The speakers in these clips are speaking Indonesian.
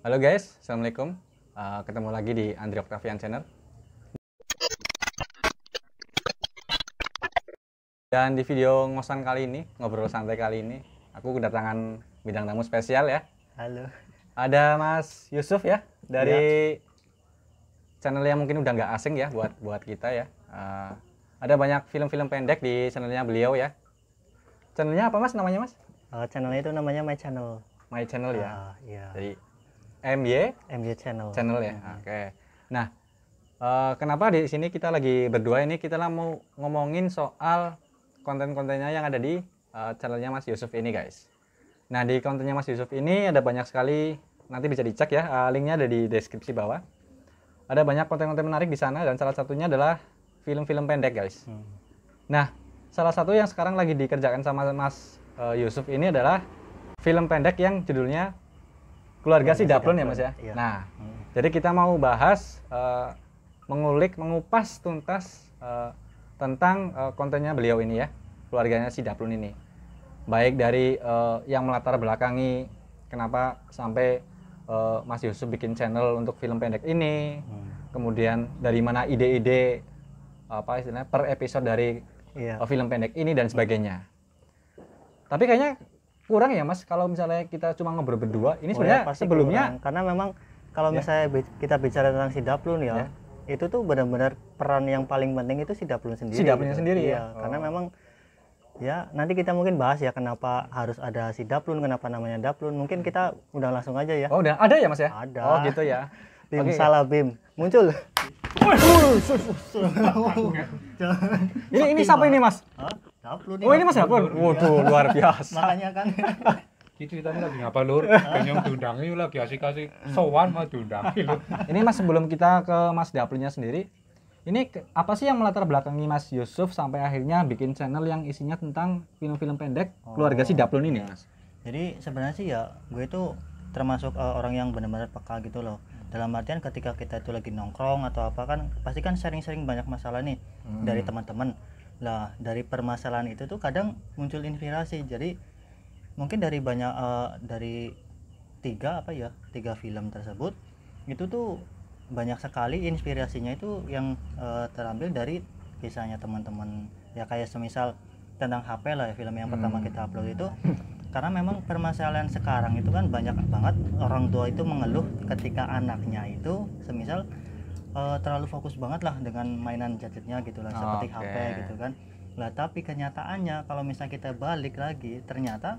Halo guys, Assalamualaikum. Ketemu lagi di Andri Octavian Channel. Dan di video ngosan kali ini, ngobrol santai kali ini, aku kedatangan bidang tamu spesial ya. Halo. Ada Mas Yusuf ya, dari channel yang mungkin udah nggak asing ya buat kita ya. Ada banyak film-film pendek di channelnya beliau ya. Channelnya apa Mas namanya Mas? Channelnya itu namanya My Channel. My Channel ya. Iya. Jadi MY Channel ya. Oke. Nah, kenapa di sini kita lagi berdua ini kita mau ngomongin soal konten-kontennya yang ada di channelnya Mas Yusuf ini guys. Nah di kontennya Mas Yusuf ini ada banyak sekali, nanti bisa dicek ya, linknya ada di deskripsi bawah. Ada banyak konten-konten menarik di sana dan salah satunya adalah film-film pendek guys. Nah salah satu yang sekarang lagi dikerjakan sama Mas Yusuf ini adalah film pendek yang judulnya Keluarga Sidaplun ya Mas ya. Iya. Nah jadi kita mau bahas mengupas tuntas tentang kontennya beliau ini ya, keluarganya Sidaplun ini. Baik dari yang melatar belakangi kenapa sampai Mas Yusuf bikin channel untuk film pendek ini, kemudian dari mana ide-ide apa istilahnya per episode dari film pendek ini dan sebagainya. Tapi kayaknya kurang ya Mas kalau misalnya kita cuma ngobrol berdua. Ini sebenarnya sebelumnya kurang. Karena memang kalau misalnya kita bicara tentang Sidaplun ya, itu tuh benar-benar peran yang paling penting itu Sidaplun sendiri. Sidaplunnya sendiri ya. Karena memang ya nanti kita mungkin bahas ya kenapa harus ada Sidaplun, kenapa namanya Daplun. Mungkin kita udah langsung aja ya. Oh udah ada ya Mas ya? Ada. Oh gitu ya. Bim salah Bim muncul. Ini siapa ini Mas? Daplun. Oh ini Mas Daplun. Waduh luar biasa. Makanya kan. Itu ceritanya lagi ngapa lur? Kayaknya diundangi lagi asik-asik sowan mah diundangi lur. Ini Mas sebelum kita ke Mas Daplunnya sendiri, ini apa sih yang melatar belakangi Mas Yusuf sampai akhirnya bikin channel yang isinya tentang film-film pendek keluarga Sidaplun ini Mas? Jadi sebenarnya sih ya gue itu termasuk orang yang benar-benar peka gitu loh. Dalam artian ketika kita itu lagi nongkrong atau apa kan pasti kan sharing-sharing banyak masalah nih dari teman-teman. Lah dari permasalahan itu tuh kadang muncul inspirasi. Jadi mungkin dari banyak dari tiga film tersebut itu tuh banyak sekali inspirasinya itu yang terambil dari kisahnya teman-teman ya, kayak semisal tentang HP lah ya, film yang pertama kita upload itu. Karena memang permasalahan sekarang itu kan banyak banget orang tua itu mengeluh ketika anaknya itu semisal terlalu fokus banget lah dengan mainan gadgetnya gitu lah, seperti HP gitu kan. Lah tapi kenyataannya kalau misalnya kita balik lagi ternyata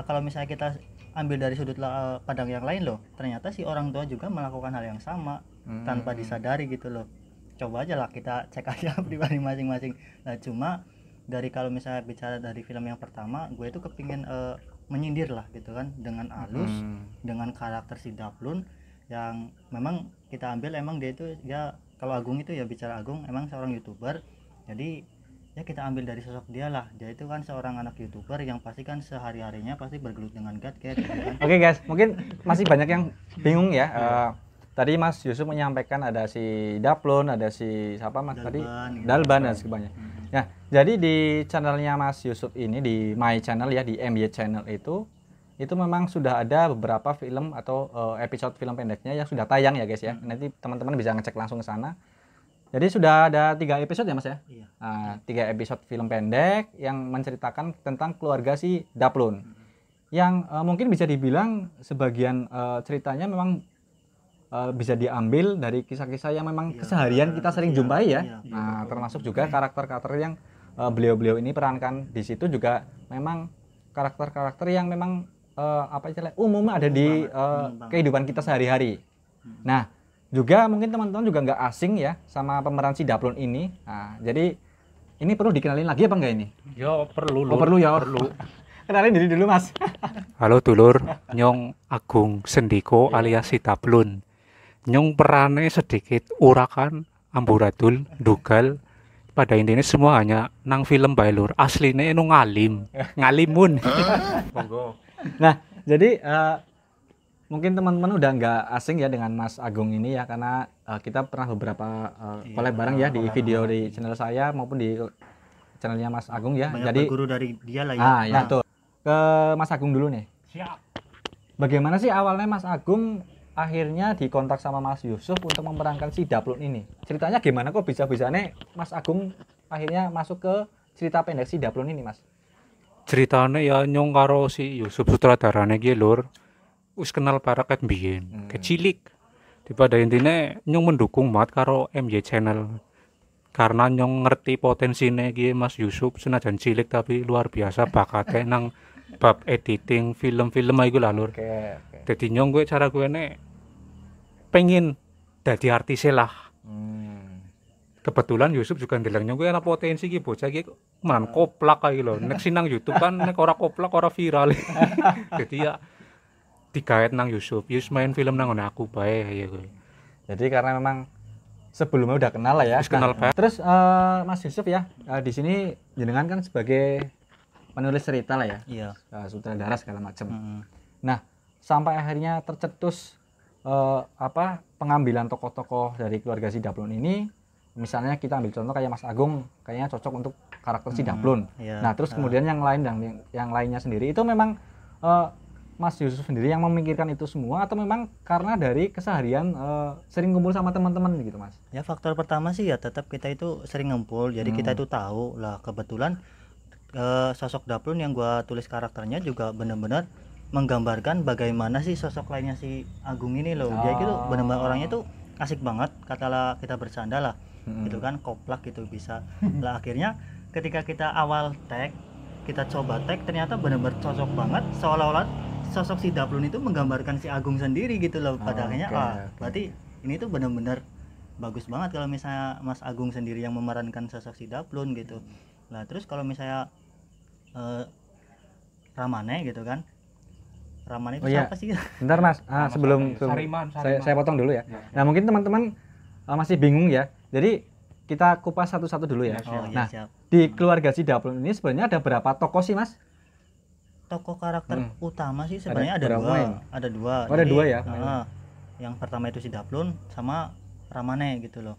kalau misalnya kita ambil dari sudut pandang yang lain loh, ternyata si orang tua juga melakukan hal yang sama tanpa disadari gitu loh. Coba aja lah kita cek aja pribadi masing-masing. Nah cuma dari kalau misalnya bicara dari film yang pertama, gue itu kepingin menyindir lah gitu kan dengan halus dengan karakter Sidaplun yang memang kita ambil emang dia itu ya, kalau Agung itu ya bicara Agung emang seorang YouTuber, jadi ya kita ambil dari sosok dia lah. Dia itu kan seorang anak YouTuber yang pasti kan sehari-harinya pasti bergelut dengan gadget gitu kan. Oke guys, mungkin masih banyak yang bingung ya. Tadi Mas Yusuf menyampaikan ada si Daplun, ada si siapa Mas tadi? Dalban dan sebagainya. Nah, jadi di channelnya Mas Yusuf ini di My Channel ya, di MY Channel itu memang sudah ada beberapa film atau episode film pendeknya yang sudah tayang ya guys ya. Nanti teman-teman bisa ngecek langsung ke sana. Jadi sudah ada 3 episode ya Mas ya? Iya. 3 episode film pendek yang menceritakan tentang keluarga si Daplun. Yang mungkin bisa dibilang sebagian ceritanya memang bisa diambil dari kisah-kisah yang memang keseharian kita sering jumpai ya. Nah, termasuk juga karakter-karakter yang beliau-beliau ini perankan di situ juga memang karakter-karakter yang memang umum ada di kehidupan kita sehari-hari. Nah, juga mungkin teman-teman juga nggak asing ya sama pemeran Sidaplun ini. Nah, jadi ini perlu dikenalin lagi apa enggak ini? Ya perlu lur. Oh, perlu ya. Perlu. Kenalin diri dulu Mas. Halo dulur, Nyong Agung Sendiko alias Sidaplun. Nyong perannya sedikit urakan, amburadul, dugal. Pada intinya semua hanya nang film bae lur. Aslinya itu ngalimun. Monggo. Nah, jadi mungkin teman-teman udah nggak asing ya dengan Mas Agung ini ya, karena kita pernah beberapa collab bareng ya di video di channel saya maupun di channelnya Mas Agung ya. Banyak Jadi berguru dari dia lah ya. ya tuh ke Mas Agung dulu nih. Siap. bagaimana sih awalnya Mas Agung akhirnya dikontak sama Mas Yusuf untuk memerankan si Daplun ini? Ceritanya gimana kok bisa-bisanya Mas Agung akhirnya masuk ke cerita pendek si Daplun ini, Mas? Ceritane ya nyong karo si Yusuf sutradarane ki lur wis kenal para ket mbiyen kecilik pada intinya nyong mendukung banget karo MY Channel karena nyong ngerti potensine ki Mas Yusuf senajan cilik tapi luar biasa bakatnya nang bab editing film-film iku lah lur. Oke. Dadi nyong gue cara gue pengen dadi artis lah. Kebetulan Yusuf juga ndeleng nyong gue ana potensi ki bocah ki man koplak kae lho. Nek sinang YouTube kan nek ora koplak ora viral. Jadi ya digaet nang Yusuf main film nang ngene aku bae ya gue. Jadi karena memang sebelumnya udah kenal lah ya. Wis kenal bae. Terus Mas Yusuf ya, di sini jenengan kan sebagai penulis cerita lah ya. Iya. Sutradara segala macam. Nah, sampai akhirnya tercetus pengambilan tokoh-tokoh dari keluarga si Daplun ini. Misalnya kita ambil contoh kayak Mas Agung, kayaknya cocok untuk karakter si Daplun. Iya. Nah, terus kemudian yang lain dan yang lainnya sendiri itu memang Mas Yusuf sendiri yang memikirkan itu semua atau memang karena dari keseharian sering kumpul sama teman-teman gitu, Mas? Ya faktor pertama sih ya tetap kita itu sering ngumpul, jadi kita itu tahu lah. Kebetulan sosok Daplun yang gua tulis karakternya juga benar-benar menggambarkan bagaimana sih sosok lainnya si Agung ini loh. Dia gitu benar-benar orangnya tuh asik banget, katalah kita bercanda lah, gitu kan, koplak gitu bisa. Lah akhirnya ketika kita awal tag, kita coba tag ternyata benar-benar cocok banget, seolah-olah sosok si Daplun itu menggambarkan si Agung sendiri gitu loh. Pada akhirnya berarti ini tuh benar-benar bagus banget kalau misalnya Mas Agung sendiri yang memerankan sosok si Daplun gitu. Nah terus kalau misalnya Ramane gitu kan, Ramane itu siapa sih? Bentar Mas, sebelum Sariman. Saya potong dulu ya. Nah mungkin teman-teman masih bingung ya, jadi kita kupas satu-satu dulu ya. Nah siap. di keluarga si Daplun ini sebenarnya ada berapa tokoh sih, Mas? Tokoh karakter utama sih sebenarnya ada dua. Oh, ada dua ya. Yang pertama itu si Daplun sama Ramane gitu loh.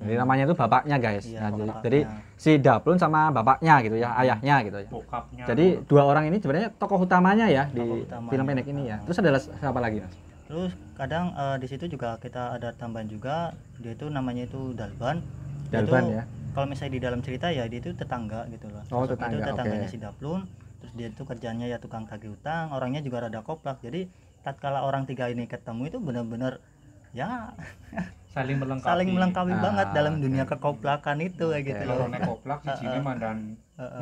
Jadi namanya itu bapaknya guys. Iya, Nah, jadi si Daplun sama bapaknya gitu ya, ayahnya gitu ya. Bokapnya. Jadi dua orang ini sebenarnya tokoh utamanya ya di utamanya. film pendek ini ya. Terus ada siapa lagi, Mas? Terus kadang di situ juga kita ada tambahan juga, dia itu namanya itu Dalban. Dia Dalban tuh, ya. Kalau misalnya di dalam cerita ya dia itu tetangga gitu loh. Oh, Sosok tetangga, itu tetangganya oke. si Daplun. Terus dia itu kerjanya ya tukang tagih utang, orangnya juga rada koplak. Jadi tatkala orang tiga ini ketemu itu benar-benar ya saling melengkapi. saling melengkapi banget dalam dunia kekoplakan itu kayak gitu loh. Kalau nek koplak sijine mandan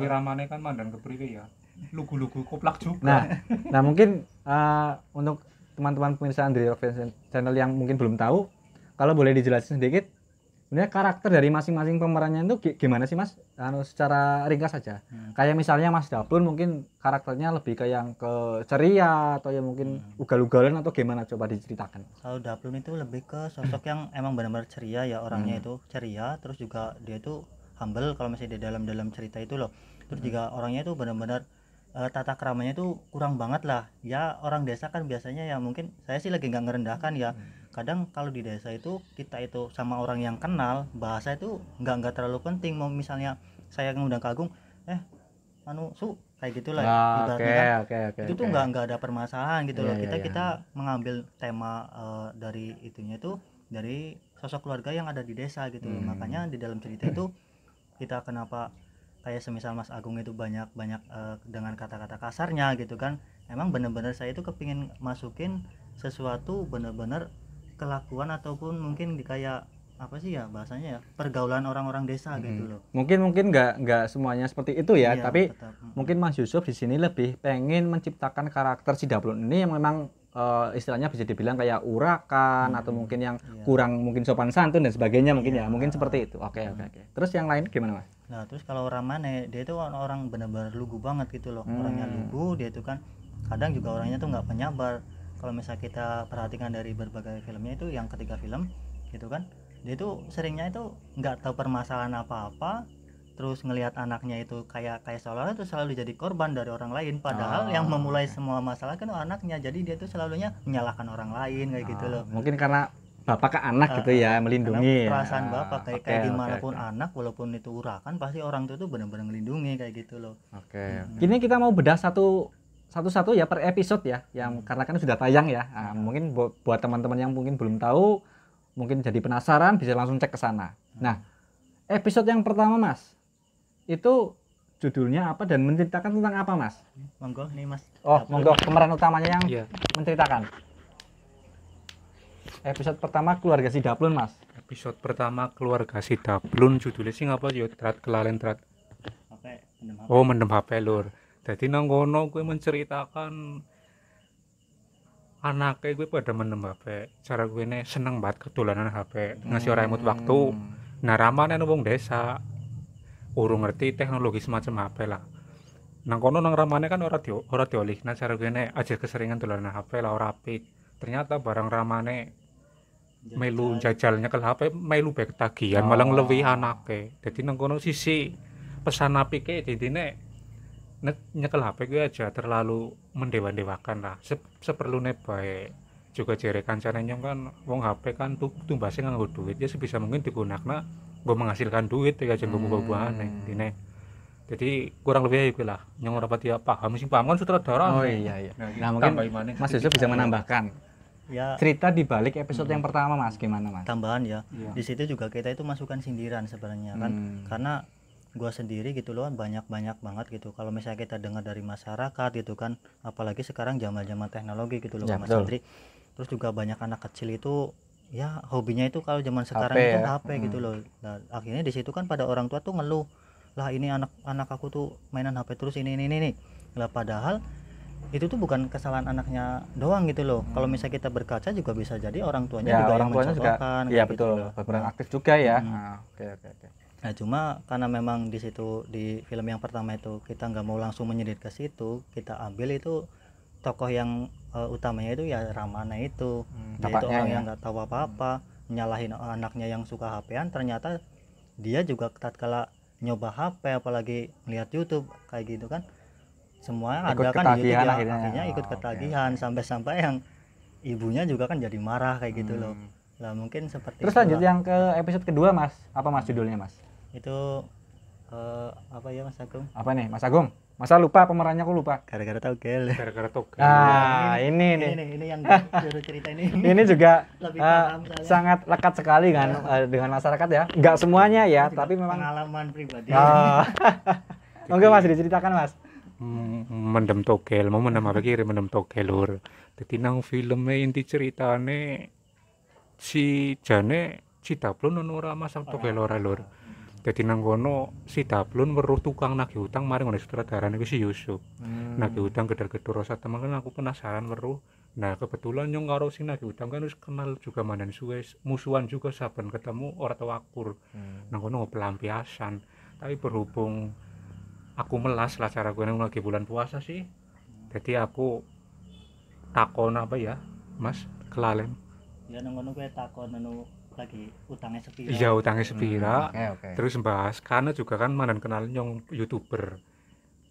Wiramane kan mandan kepriwe ya. Lugu-lugu koplak juga. Nah mungkin untuk teman-teman pemirsa Andri Rock Channel yang mungkin belum tahu, kalau boleh dijelasin sedikit, sebenarnya karakter dari masing-masing pemerannya itu gimana sih Mas? Secara ringkas saja. Kayak misalnya Mas Daplun mungkin karakternya lebih ke yang ke ceria atau yang mungkin ugal-ugalan atau gimana, coba diceritakan. Kalau Daplun itu lebih ke sosok yang emang benar-benar ceria ya, orangnya itu ceria, terus juga dia itu humble kalau misalnya di dalam cerita itu loh. Terus juga orangnya itu benar-benar tata keramanya itu kurang banget lah ya. Orang desa kan biasanya ya, mungkin saya sih lagi nggak ngerendahkan ya, kadang kalau di desa itu kita itu sama orang yang kenal, bahasa itu nggak terlalu penting. Mau misalnya saya ngundang ke Agung, kayak gitulah ibaratnya kan. Itu tuh nggak ada permasalahan gitu loh. Kita mengambil tema dari itunya itu dari sosok keluarga yang ada di desa gitu. Makanya di dalam cerita itu kita kenapa kayak semisal Mas Agung itu banyak dengan kata-kata kasarnya gitu kan, emang bener-bener saya itu kepingin masukin sesuatu bener-bener kelakuan ataupun mungkin di kayak apa sih ya bahasanya ya, pergaulan orang-orang desa gitu loh. Mungkin nggak semuanya seperti itu ya, Iya, tapi tetap. mungkin Mas Yusuf di sini lebih pengen menciptakan karakter si Daplun ini yang memang istilahnya bisa dibilang kayak urakan atau mungkin yang kurang mungkin sopan santun dan sebagainya mungkin ya, mungkin seperti itu. Oke. Terus yang lain gimana Mas? Nah terus kalau Ramane, dia itu orang benar-benar lugu banget gitu loh. Orangnya lugu, dia itu kan kadang juga orangnya tuh nggak penyabar. Kalau misalnya kita perhatikan dari berbagai filmnya itu, yang ketiga film gitu kan, dia itu seringnya itu nggak tahu permasalahan apa-apa, terus ngelihat anaknya itu kayak seolah-olah itu selalu jadi korban dari orang lain, padahal yang memulai semua masalah kan anaknya. Jadi dia tuh selalunya menyalahkan orang lain kayak gitu loh. Mungkin karena bapak ke anak gitu ya, melindungi perasaan ya. bapak kayak dimanapun anak, walaupun itu urakan, pasti orang tuh benar-benar melindungi kayak gitu loh. Kini kita mau bedah satu satu-satu ya per episode ya, yang karena kan sudah tayang ya. Nah, mungkin buat teman-teman yang mungkin belum tahu, mungkin jadi penasaran bisa langsung cek ke sana. Nah, episode yang pertama Mas, itu judulnya apa dan menceritakan tentang apa Mas? Monggo nih Mas. Oh, monggo pemeran utamanya yang Iya. menceritakan. Episode pertama keluarga si Daplun Mas. Episode pertama keluarga si Daplun judulnya sing apa yo Trat kelalen Trat. Oke, mendem HP. Oh, mendem HP lur. Dadi nang kono gue menceritakan anaknya gue pada mendem HP. Cara gue ini seneng banget kedolanan HP, ngasih remote waktu. Nah, ramane nang wong desa. Urung ngerti teknologi semacam HP lah. Nang kono nang ramane kan ora diolih. Nah, cara gue ini aja keseringan dolanan HP lah ora apik. Ternyata barang ramane melu jajal nyekel HP melu bae ketagihan malah nglewi anake. Dadi nang kono sisi pesan apike intine nyekel HP gue aja terlalu mendewa-dewakan lah. Seperlunya baik. Juga jere kancane nyong kan wong HP kan tumbase nganggo duit ya sebisa mungkin digunakna nggo menghasilkan duit ya aja nggo buah-buahane intine. Jadi kurang lebih iku lah. Nyong ora pati paham sing paham kan sutradara. Oh iya. Nah, mungkin Mas Yusuf bisa menambahkan Ya, cerita di balik episode yang pertama Mas, gimana Mas? tambahan ya. Iya. Di situ juga kita itu masukkan sindiran sebenarnya kan. Karena gua sendiri gitu loh banyak banget gitu. Kalau misalnya kita dengar dari masyarakat gitu kan, apalagi sekarang zaman-zaman teknologi gitu loh Ya, Mas betul. Andri. Terus juga banyak anak kecil itu ya hobinya itu kalau zaman sekarang HP itu ya. HP gitu loh. Nah, akhirnya di situ kan pada orang tua tuh ngeluh, lah ini anak aku tuh mainan HP terus ini. Lah padahal itu tuh bukan kesalahan anaknya doang gitu loh. Kalau misalnya kita berkaca juga bisa jadi orang tuanya Ya, juga orang yang tuanya juga. mencontohkan Iya kayak gitu betul, loh. berperan aktif juga ya. Hmm. Ah, oke. Nah cuma karena memang di situ di film yang pertama itu kita nggak mau langsung menyedit ke situ, kita ambil itu tokoh yang utamanya itu ya Ramana itu. Dia itu bapaknya orang ya. yang nggak tahu apa-apa, nyalahin anaknya yang suka HP-an, ternyata dia juga tatkala nyoba HP apalagi melihat YouTube kayak gitu kan, semuanya Ikut ada kan di YouTube ketagihan ya, akhirnya. akhirnya ikut Oh, ketagihan oke. sampai yang ibunya juga kan jadi marah kayak gitu loh. Lah mungkin seperti Terus itulah. lanjut yang ke episode kedua Mas. Apa Mas judulnya Mas? Itu apa ya Mas Agung? Apa nih Mas Agung? Masa lupa pemerannya aku lupa. Gara-gara tahu gel. Gara-gara togel. Ah, ini nih. Ini yang juru cerita ini. Ini juga Lebih paham soalnya. sangat lekat sekali kan dengan masyarakat ya. Enggak semuanya ya, tapi memang pengalaman pribadi. oh. Monggo Mas diceritakan Mas. Mendem togel, mau mendem apa kira mendem togel lur. Dadi nang filmnya inti ceritane si Jane si Daplun ono ora masang togel ora lur. Dadi nang kono si Daplun weruh tukang nagih utang mari ngene sutradarane ku si Yusuf. Nagih utang gedor-gedor rasa temen kan aku penasaran weruh. Nah, kebetulan nyong karo sing nagih utang kan wis kenal juga mandan suwe, musuhan juga saben ketemu ora tau akur. Nang kono pelampiasan. Tapi berhubung aku melas lah cara gue nang lagi bulan puasa sih. Jadi aku takon apa ya, Mas, kelalen. Ya nang ngono kowe takon anu lagi utangnya sepira. Iya, utangnya sepira. Oke. Terus bahas karena juga kan mandan kenal nyong YouTuber.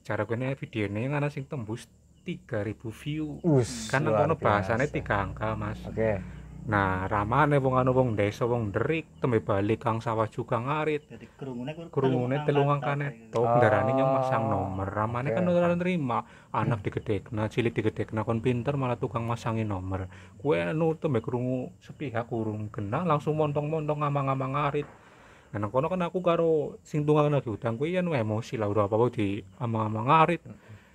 Cara gue nih videonya yang ana sing tembus 3.000 view. Kan nang kono bahasane 3 angka, Mas. Oke. Nah, ramane wong anu wong desa wong derik tembe balik kang sawah juga ngarit. Jadi kerumune Telung angka neto ndarane nyong masang nomor. Ramane kan ora nerima. Anak digedhekna, cilik digedhekna kon pinter malah tukang masangi nomor. Kuwe anu tembe krungu sepihak urung kena langsung montong-montong ngamang-ngamang ngarit. Nah, nang kono kan aku karo sing tunggang nagih utang kuwi anu emosi lah ora apa-apa di amang-amang ngarit.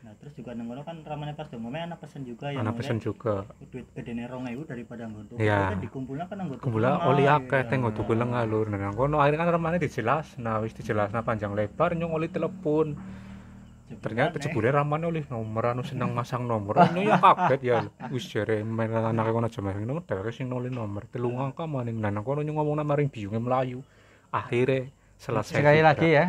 Nah, terus juga nang ngono kan ramane pas domeme ana pesen juga ya. Ana pesen juga. Duit gedene 2.000 daripada nggo. Iya. Kita dikumpulna kan nggo. Kumpula oli akeh teng tuku lengalur. Nah, nang kono akhirnya kan ramane dijelas. Nah, wis dijelasna panjang lebar nyong oli telepon. Ternyata jebule ramane oleh nomor anu seneng masang nomor. Anu ya kaget ya. Wis jere main anake kono aja main nomor terus sing nolih nomor. 3 angka maning nang kono nyong ngomongna maring biyunge mlayu. Akhire selesai. Sekali juga. lagi ya,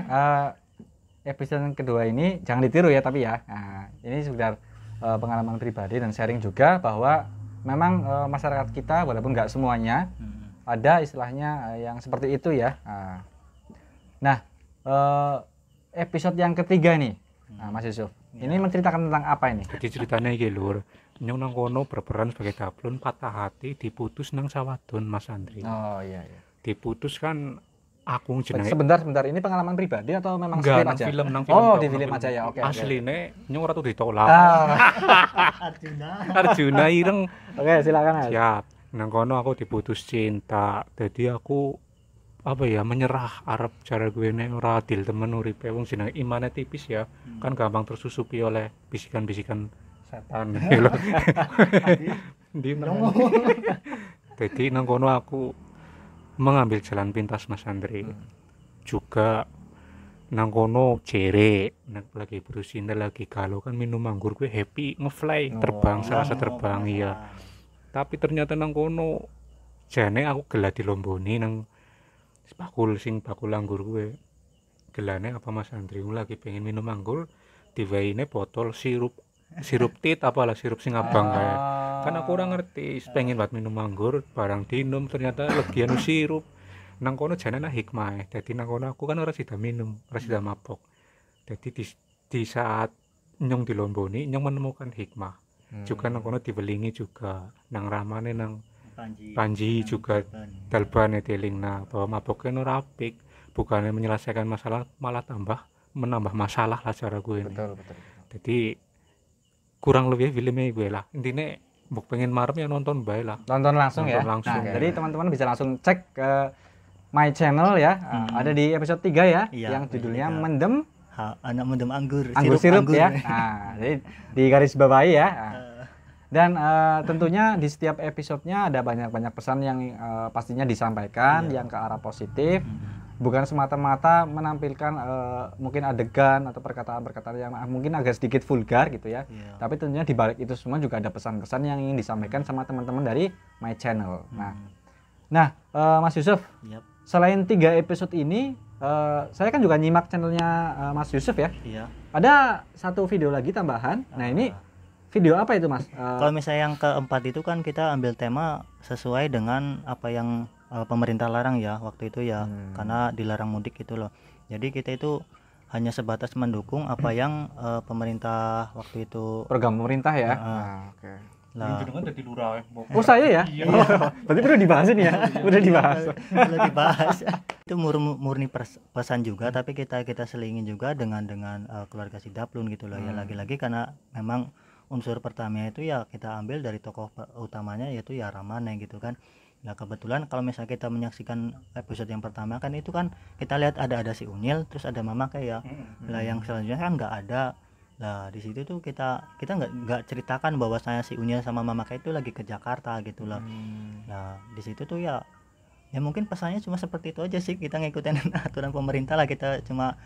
episode yang kedua ini jangan ditiru ya tapi ya. Nah, ini sekedar pengalaman pribadi dan sharing juga bahwa memang masyarakat kita walaupun nggak semuanya ada istilahnya yang seperti itu ya. Nah, episode yang ketiga nih, Mas Yusuf, ini menceritakan tentang apa ini? Jadi ceritanya iki lur, nyong nang kono berperan sebagai Daplun patah hati diputus nang sawadon Mas Andri. Oh iya. Diputus kan Agung jenenge. Sebentar, ini pengalaman pribadi atau memang Enggak, skrip nang aja? film, Oh, tok, di nang film aja ya. Oke. Asline nyung ora tuh ditolak. Arjuna. Arjuna ireng. Oke, silakan Mas. Siap. Nang kono aku diputus cinta. Jadi aku apa ya menyerah arep cara gue nek ora adil temen uripe wong jenenge imane tipis ya. Kan gampang tersusupi oleh bisikan-bisikan setan gitu loh. Di Jadi nang kono aku mengambil jalan pintas Mas Andri. Juga nang kono jere lagi berusina lagi galau kan minum anggur gue happy ngefly terbang serasa terbang iya. Tapi ternyata nang kono jane aku gelah dilomboni nang bakul anggur gue. Gelane apa Mas Andri lagi pengen minum anggur diweine botol sirup tit apalah sirup sing abang kayak kan aku ora ngerti pengen banget minum anggur barang dinum ternyata legian sirup nang kono jangan hikmah dadi nang kono aku kan ora sida minum ora sida mabok dadi di saat nyong dilomboni nyong menemukan hikmah juga nang kono dibelingi juga nang ramane nang Panji juga dalbane telingna bahwa maboknya ora apik bukannya menyelesaikan masalah malah menambah masalah lah cara gue ini. Betul. Jadi kurang lebih filmnya gue lah intinya buk pengen marem ya nonton bae lah Nonton langsung ya. langsung. Nah, jadi teman-teman bisa langsung cek ke my channel ya. Ada di episode 3 ya, Iya, yang judulnya iya. Mendem Anak mendem anggur. Anggur ya. Nah, jadi di garis bawahi ya. Nah. Dan tentunya di setiap episodenya ada banyak pesan yang pastinya disampaikan yang ke arah positif. Bukan semata-mata menampilkan mungkin adegan atau perkataan-perkataan yang mungkin agak sedikit vulgar gitu ya. Tapi tentunya di balik itu semua juga ada pesan-pesan yang ingin disampaikan sama teman-teman dari my channel. Nah, Mas Yusuf, selain 3 episode ini, saya kan juga nyimak channelnya Mas Yusuf ya. Iya. Ada satu video lagi tambahan. Nah, ini video apa itu Mas? Kalau misalnya yang keempat itu kan kita ambil tema sesuai dengan apa yang pemerintah larang ya waktu itu ya, karena dilarang mudik itu loh. Jadi kita itu hanya sebatas mendukung apa yang pemerintah waktu itu program pemerintah ya. Oke. Lah, Jenengan dadi lurah. oh saya ya? Oh, berarti udah dibahas ini ya? Udah dibahas. Udah dibahas. Itu murni pesan juga, tapi kita selingin juga dengan keluarga Sidaplun gitu loh. Ya lagi-lagi karena memang unsur pertamanya itu ya kita ambil dari tokoh utamanya yaitu ya Ramane gitu kan. Nah kebetulan kalau misalnya kita menyaksikan episode yang pertama kan itu kan kita lihat ada si Unyil terus ada Mama kayak lah yang selanjutnya kan nggak ada. Nah di situ tuh kita nggak ceritakan bahwa saya si Unyil sama Mama kayak itu lagi ke Jakarta gitu loh. Nah di situ tuh ya mungkin pesannya cuma seperti itu aja sih, kita ngikutin aturan pemerintah lah, kita cuma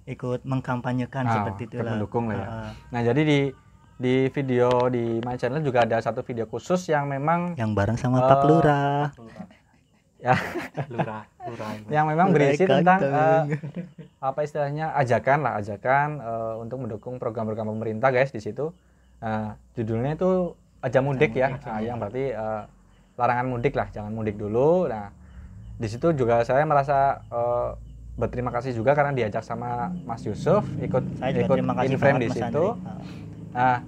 ikut mengkampanyekan seperti itu lah. Mendukung lah ya. Nah jadi di video di my channel juga ada satu video khusus yang memang yang bareng sama Pak Lurah ya lurah yang memang berisi tentang apa istilahnya ajakan untuk mendukung program-program pemerintah guys di situ. Judulnya itu Aja Mudik ya. Yang berarti larangan mudik lah, jangan mudik dulu. Nah di situ juga saya merasa berterima kasih juga karena diajak sama Mas Yusuf ikut in frame di situ. Nah,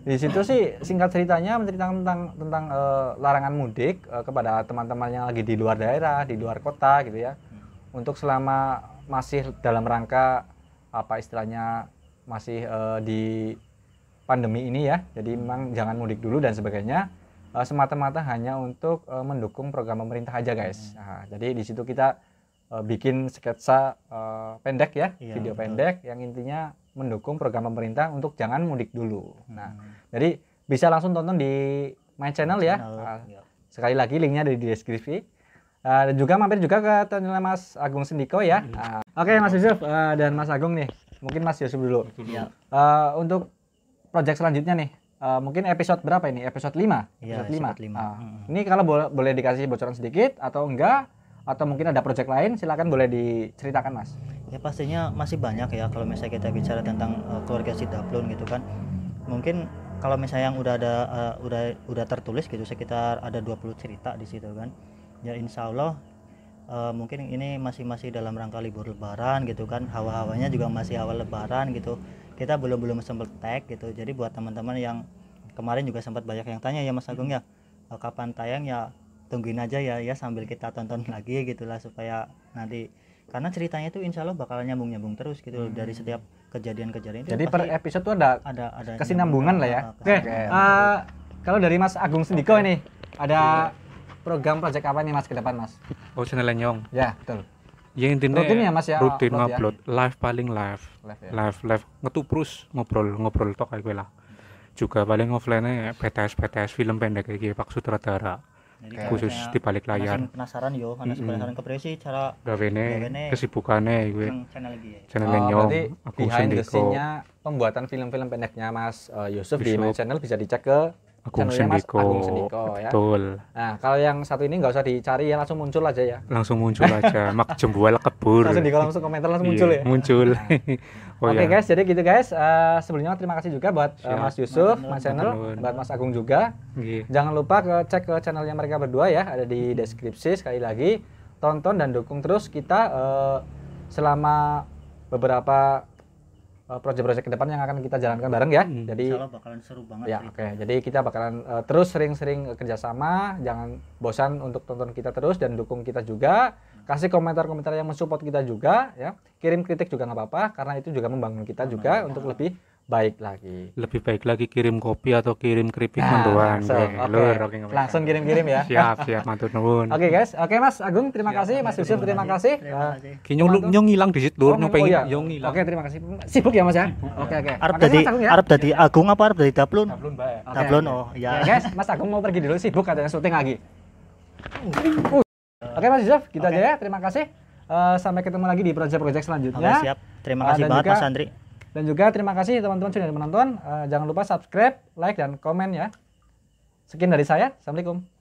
di situ sih singkat ceritanya menceritakan tentang larangan mudik kepada teman-teman yang lagi di luar daerah, di luar kota gitu ya. Untuk selama masih dalam rangka apa istilahnya masih di pandemi ini ya. Jadi memang jangan mudik dulu dan sebagainya. Semata-mata hanya untuk mendukung program pemerintah aja guys. Nah, jadi di situ kita bikin sketsa pendek ya, video pendek yang intinya mendukung program pemerintah untuk jangan mudik dulu. Nah, jadi bisa langsung tonton di my channel ya. Sekali lagi linknya ada di deskripsi. Dan juga mampir juga ke channel Mas Agung Sendiko ya. Oke Mas Yusuf dan Mas Agung nih, mungkin Mas Yusuf dulu. Untuk project selanjutnya nih, mungkin episode berapa ini? Episode 5? Episode 5. Ini kalau boleh dikasih bocoran sedikit atau enggak? Atau mungkin ada project lain, silakan boleh diceritakan Mas. Ya pastinya masih banyak ya kalau misalnya kita bicara tentang keluarga Sidaplun gitu kan. Mungkin kalau misalnya yang udah tertulis gitu sekitar ada 20 cerita di situ kan. Ya insya Allah mungkin ini masih dalam rangka libur lebaran gitu kan. Hawa-hawanya juga masih awal lebaran gitu. Kita belum sempat tag gitu. Jadi buat teman-teman yang kemarin juga sempat banyak yang tanya ya Mas Agung ya, kapan tayang ya, tungguin aja ya sambil kita tonton lagi gitulah supaya nanti karena ceritanya itu insya Allah bakal nyambung terus gitu dari setiap kejadian-kejadian itu. Jadi pasti per episode tuh ada ada kesinambungan lah ya. Oke. Kalau dari Mas Agung Sendiko ini ada program project apa nih Mas ke depan Mas? Oh, channel Nyong. Ya, betul. Ya intinya Rutin ya, Mas, ya? rutin Upload ya? ngupload live, paling live Live ya. live ngetuprus ngobrol tok kayak gue lah. Juga paling offline PTS film pendek kayak Pak Sutradara Jadi khusus kalau di balik layar. Masih penasaran yo, penasaran kepresi cara Gawene Gawene. kesibukannya gue yang channel lagi ya. channel Oh, Nyong. berarti Aku behind the Sendiko. scene-nya pembuatan film-film pendeknya Mas Yusuf di Yusuf. My Channel bisa dicek ke Agung channelnya Mas Sendiko. Agung Sendiko ya. Betul. Nah, kalau yang satu ini nggak usah dicari ya, langsung muncul aja ya. Langsung muncul aja mak jembual kebur. Langsung di kolom komentar langsung Iya, muncul ya. Muncul. Oh Oke ya. guys, jadi gitu guys. Sebelumnya terima kasih juga buat Siap. Mas Yusuf, Mas Mas Channel, Nuhun. buat Mas Agung juga. Nggih. Jangan lupa cek ke channelnya mereka berdua ya, ada di deskripsi. Sekali lagi tonton dan dukung terus kita selama beberapa proyek-proyek ke depan yang akan kita jalankan bareng ya. Jadi Insya Allah bakalan seru banget. ya sih. oke, jadi kita bakalan terus sering-sering kerjasama. Jangan bosan untuk tonton kita terus dan dukung kita juga. Kasih komentar-komentar yang mensupport kita juga ya. Kirim kritik juga nggak apa-apa karena itu juga membangun kita juga untuk lebih baik lagi. Lebih baik lagi kirim kopi atau kirim keripik Nah, mendoan. langsung, Nggih, oke. lur, oke, nggak Langsung kirim-kirim ya. Siap, matur nuwun. Oke guys, oke Mas Agung terima kasih, Mas Yusuf terima kasih. Terima kasih. Ki nyong ngilang di situ, nyong pengen iya. nyong ngilang. Oke, terima kasih. Sibuk ya Mas ya? Oke. Arep Makasih, dari Mas Agung ya. Arep dari Agung apa arep dari Daplun? Belum bae. Oke, Daplun oke. oh ya. Oke, guys, Mas Agung mau pergi dulu sibuk katanya syuting lagi. Oke Mas Yusuf, gitu Oke. aja ya. Terima kasih. Sampai ketemu lagi di proyek-proyek Oke, selanjutnya. siap. Terima kasih Dan banget juga- Mas Andri. Dan juga terima kasih teman-teman sudah menonton. Jangan lupa subscribe, like, dan komen ya. Sekian dari saya. Assalamualaikum.